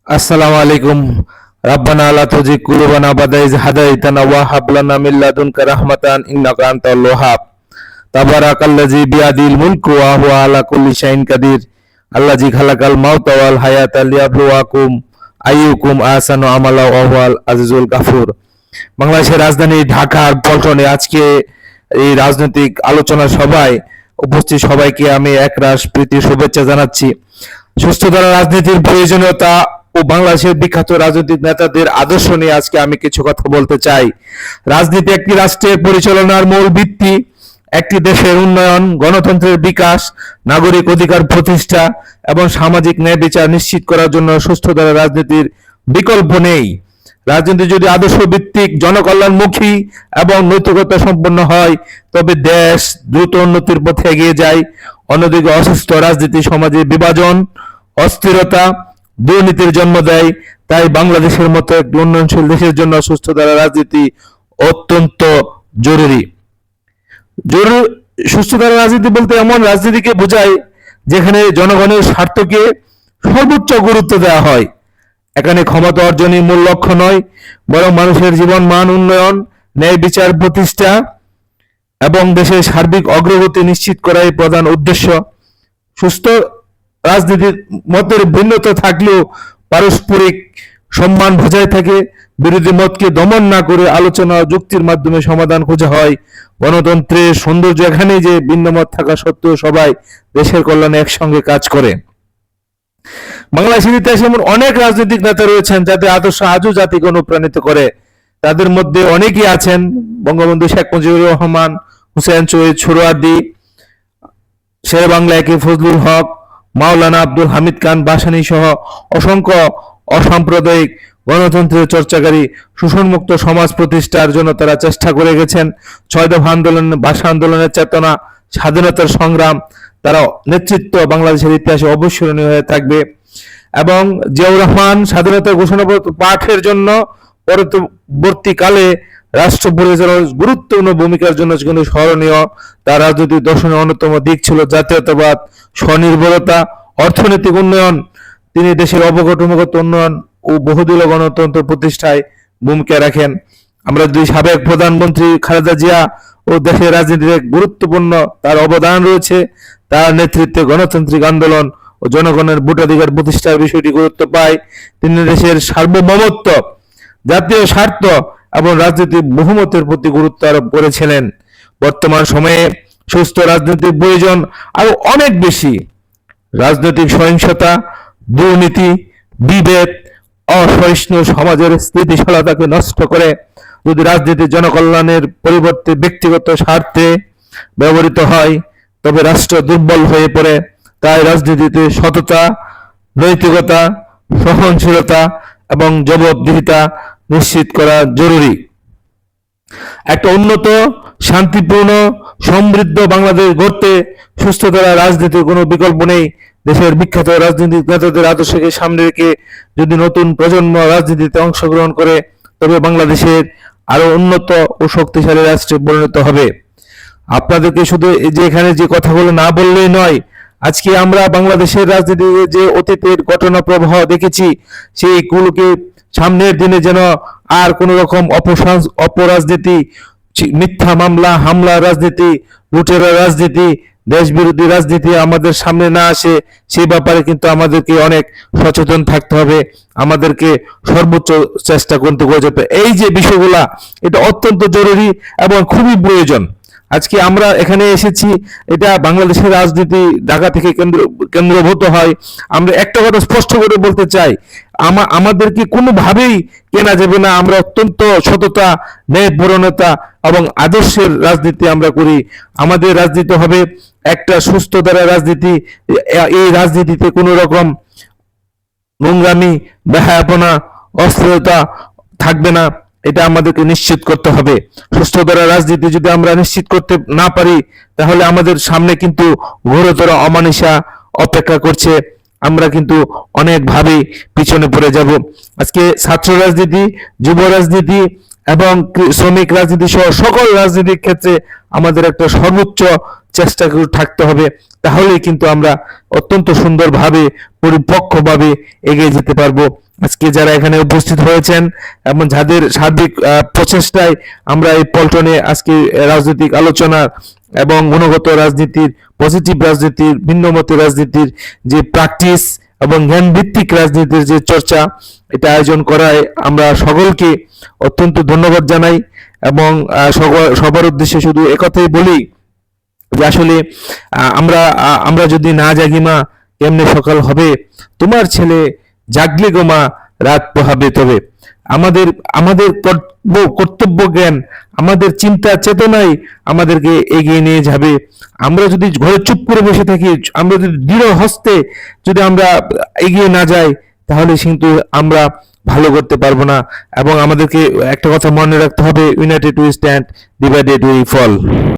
আসসালামু আলাইকুম। রাব্বানা লা তুযিগ কুলুবানা বাদা ইয হাদাইতানা ওয়া হাব লানা মিন লাদুনকা রাহমাতান ইন্নাকা আনতাল ওয়াহ্হাব। তাবারাকাল্লাযী বিয়াদিল মুলকু ওয়া হুয়া আলা কুল্লি শাইইন কাদির। আল্লাযী খালাকাল মাউতা ওয়াল হায়াতা লিয়াবলুয়াকুম আইয়ুকুম আহসানু আমালা ওয়া হুয়াল আজিজুল গাফুর। বাংলাদেশের রাজধানী ঢাকার পল্টনে আজকে এই রাজনৈতিক আলোচনা সভায় উপস্থিত সবাইকে আমি একরাশ প্রীতি শুভেচ্ছা জানাচ্ছি। সুস্থতার রাজনীতির প্রয়োজনীয়তা ও বাংলাদেশের বিখ্যাত রাজনৈতিক নেতাদের আদর্শ নিয়ে আজকে আমি কিছু কথা বলতে চাই। রাজনীতি একটি রাষ্ট্রের পরিচালনার মূল ভিত্তি। একটি দেশের উন্নয়ন, গণতন্ত্রের বিকাশ, নাগরিক অধিকার প্রতিষ্ঠা এবং সামাজিক ন্যায় বিচার নিশ্চিত করার জন্য সুস্থতার রাজনীতির বিকল্প নেই। রাজনীতি যদি আদর্শ ভিত্তিক, জনকল্যাণমুখী এবং নৈতিকতা সম্পন্ন হয় তবে দেশ দ্রুত উন্নতির পথে এগিয়ে যায়। অন্যদিকে অসুস্থ রাজনীতি সমাজে বিভাজন, অস্থিরতা, দুর্নীতির জন্ম দেয়। তাই বাংলাদেশের মতো একটি উন্নয়নশীল দেশের জন্য সুস্থতার রাজনীতি অত্যন্ত জরুরি। সুস্থতার রাজনীতি বলতে এমন রাজনীতিকে বোঝায় যেখানে জনগণের স্বার্থকে সর্বোচ্চ গুরুত্ব দেওয়া হয়। এখানে ক্ষমতা অর্জনই মূল লক্ষ্য নয়, বরং মানুষের জীবন মান উন্নয়ন, ন্যায় বিচার প্রতিষ্ঠা এবং দেশের সার্বিক অগ্রগতি নিশ্চিত করাই প্রধান উদ্দেশ্য। সুস্থ রাজনীতির মতের ভিন্নতা থাকলেও পারস্পরিক সম্মান বজায় থাকে। বিরোধী মতকে দমন না করে আলোচনা ও যুক্তির মাধ্যমে সমাধান খোঁজা হয়। গণতন্ত্রের সৌন্দর্য এখানেই যে ভিন্ন মত থাকা সত্ত্বেও সবাই দেশের কল্যাণে একসঙ্গে কাজ করে। বাংলাদেশের ইতিহাসে এমন অনেক রাজনৈতিক নেতা রয়েছেন যাদের আদর্শ আজও জাতিকে অনুপ্রাণিত করে। তাদের মধ্যে অনেকেই আছেন বঙ্গবন্ধু শেখ মুজিবুর রহমান, হুসেন শহীদ সোহরাওয়ার্দী, শেরে বাংলা একে ফজলুল হক, মাওলানা আব্দুল হামিদ খান ভাসানী সহ অসংখ্য অসাম্প্রদায়িক গণতন্ত্রের চর্চাকারী শোষণমুক্ত সমাজ প্রতিষ্ঠার জন্য তারা চেষ্টা করে গেছেন। ৬ দফা আন্দোলন, ভাষা আন্দোলনের চেতনা, স্বাধীনতার সংগ্রাম, তারা নেতৃত্ব বাংলাদেশের ইতিহাসে অবিস্মরণীয় হয়ে থাকবে। এবং জিয়াউর রহমান স্বাধীনতা ঘোষণাপত্র পাঠের জন্য পরবর্তীকালে রাষ্ট্র পরিচালনার গুরুত্বপূর্ণ ভূমিকার জন্য কিন্তু স্মরণীয়। তার রাজনৈতিক দর্শনের অন্যতম দিক ছিল জাতীয়তাবাদ, স্বনির্ভরতা, অর্থনৈতিক উন্নয়ন। তিনি দেশের অবকাঠামোগত উন্নয়ন ও বহুদলীয় গণতন্ত্র প্রতিষ্ঠায় ভূমিকা রাখেন। আমরা যদি সাবেক প্রধানমন্ত্রী খালেদা জিয়া ও দেশের রাজনীতিতে গুরুত্বপূর্ণ তার অবদান রয়েছে। তার নেতৃত্বে গণতান্ত্রিক আন্দোলন ও জনগণের ভোটাধিকার প্রতিষ্ঠার বিষয়টি গুরুত্ব পায়। তিনি দেশের সার্বভৌমত্ব, জাতীয় স্বার্থ এবং রাজনৈতিক বহুমতের প্রতি গুরুত্ব আরোপ করেছিলেন। বর্তমান সময়ে সুস্থ রাজনীতির প্রয়োজন আরো অনেক বেশি। রাজনৈতিক সহিংসতা, দুর্নীতি, বিভেদ, অসহিষ্ণু সমাজের স্থিতিশীলতাকে নষ্ট করে। যদি রাজনীতি জনকল্যাণের পরিবর্তে ব্যক্তিগত স্বার্থে ব্যবহৃত হয় তবে রাষ্ট্র দুর্বল হয়ে পড়ে। তাই রাজনীতিতে সততা, নৈতিকতা, সহনশীলতা এবং জবাবদিহিতা নিশ্চিত করা জরুরি। একটা উন্নত, শান্তিপূর্ণ, সমৃদ্ধ বাংলাদেশ গড়তে সুস্থতার রাজনীতির কোনো বিকল্প নেই। দেশের বিখ্যাত রাজনৈতিক নেতাদের আদর্শকে সামনে রেখে যদি নতুন প্রজন্ম রাজনীতিতে অংশগ্রহণ করে তবে বাংলাদেশের আরো উন্নত ও শক্তিশালী রাষ্ট্রে পরিণত হবে। আপনাদেরকে শুধু যে এখানে যে কথাগুলো না বললেই নয়, আজকে আমরা বাংলাদেশের রাজনীতিতে যে অতীতের ঘটনা প্রবাহ দেখেছি সেইগুলোকে সামনের দিনে যেন আর কোনো রকম অপরাজনীতি, মিথ্যা মামলা, হামলা রাজনীতি, লুটেরা রাজনীতি, দেশ বিরোধী রাজনীতি আমাদের সামনে না আসে সেই ব্যাপারে কিন্তু আমাদেরকে অনেক সচেতন থাকতে হবে। আমাদেরকে সর্বোচ্চ চেষ্টা করতে হবে। এই যে বিষয়গুলা এটা অত্যন্ত জরুরি এবং খুবই প্রয়োজন। আজকে আমরা এখানে এসেছি, এটা বাংলাদেশের রাজনীতি ঢাকা থেকে কেন্দ্রভূত হয়। আমরা একটা কথা স্পষ্ট করে বলতে চাই, আমাদেরকে কোনোভাবেই কেনা যাবে না। আমরা অত্যন্ত সততা, ন্যায়পরায়ণতা এবং আদর্শের রাজনীতি আমরা করি। আমাদের রাজনীতি হবে একটা সুস্থ ধারা রাজনীতি। এই রাজনীতিতে কোনো রকম নোংরামি, বেহায়াপনা, অস্থিরতা থাকবে না। এটা আমাদেরকে নিশ্চিত করতে হবে। সুস্থ ধারা রাজনীতি যদি আমরা নিশ্চিত করতে না পারি তাহলে আমাদের সামনে কিন্তু ঘোরতর অমানিসা অপেক্ষা করছে। আমরা কিন্তু অনেকভাবে পিছনে পড়ে যাব। আজকে ছাত্র রাজনীতি, যুব রাজনীতি এবং শ্রমিক রাজনীতি সহ সকল রাজনৈতিক ক্ষেত্রে আমাদের একটা সর্বোচ্চ চেষ্টা করে থাকতে হবে। তাহলেই কিন্তু আমরা অত্যন্ত সুন্দরভাবে পরিপক্কভাবে এগিয়ে যেতে পারবো। আজকে যারা এখানে উপস্থিত হয়েছেন এবং যাদের সার্বিক প্রচেষ্টায় আমরা এই পল্টনে আজকে রাজনৈতিক আলোচনা এবং গুণগত রাজনীতির, পজিটিভ রাজনীতির, ভিন্নমতের রাজনীতির যে প্র্যাকটিস এবং জ্ঞান ভিত্তিক রাজনীতির যে চর্চা, এটা আয়োজন করায় আমরা সকলকে অত্যন্ত ধন্যবাদ জানাই। এবং সবার উদ্দেশ্যে শুধু একথাই বলি যে আসলে আমরা যদি না জাগি মা, কেমনে সকাল হবে, তোমার ছেলে জাগলে গো মা, রাত পোহাবে তবে। আমাদের আমাদের কর্তব্য জ্ঞান, আমাদের চিন্তা চেতনাই আমাদেরকে এগিয়ে নিয়ে যাবে। আমরা যদি ঘরে চুপ করে বসে থাকি, আমরা যদি দৃঢ় হস্তে যদি আমরা এগিয়ে না যাই, তাহলে কিন্তু আমরা ভালো করতে পারবো না। এবং আমাদেরকে একটা কথা মনে রাখতে হবে, united we stand, divided we fall.